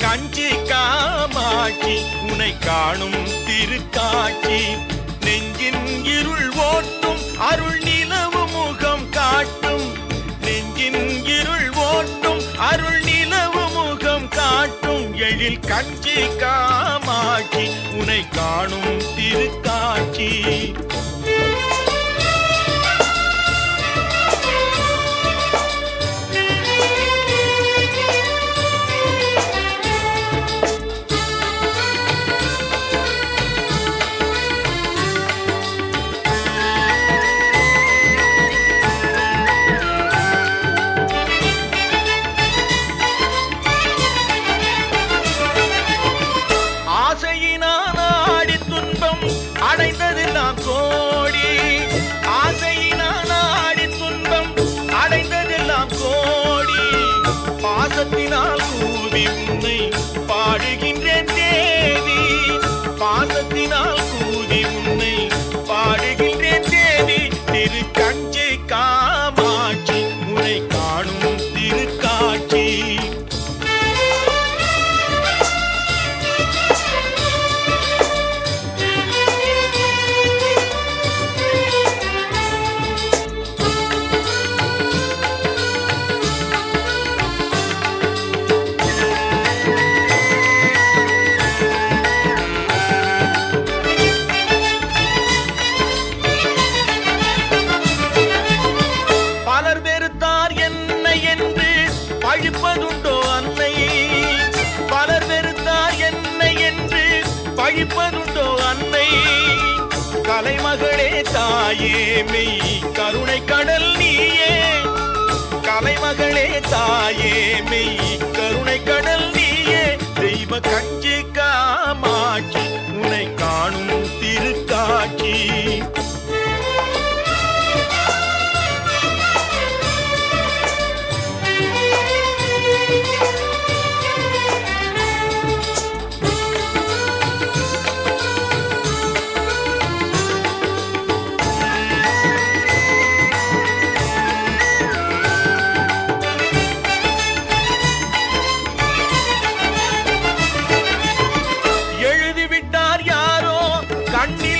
கஞ்சி காமாட்சி உனை காணும் திருக்காட்சி நெஞ்சின் இருள் ஓட்டும் அருள் நிலவு முகம் காட்டும் நெஞ்சின் இருள் ஓட்டும் அருள் நிலவு முகம் காட்டும் எழில் கஞ்சி காமாட்சி உனை காணும் திருக்காட்சி அடைந்ததெல்லாம் கோடி ஆசையினால் ஆடி துன்பம் அடைந்ததெல்லாம் கோடி பாசத்தினால் கூவி உன்னை பாடுகின்றேன் தேவி பாசத்தினால் கூவி உன்னை பாடுகின்றேன் தேவி திரு கஞ்சி காமாட்சி உன்னை காணும் திருக்காட்சி பழிப்பதுண்டோ அன்னை பலர் வெறுத்தார் என்னை என்று பழிப்பதுண்டோ அன்னை கலைமகளே தாயே மெய் கருணை கடல் நீயே கலைமகளே தாயே மெய் கருணை கடல் நீயே தெய்வ கஞ்சி காமாட்சி உன்னை காணும் திருக்காட்சி கண்ணி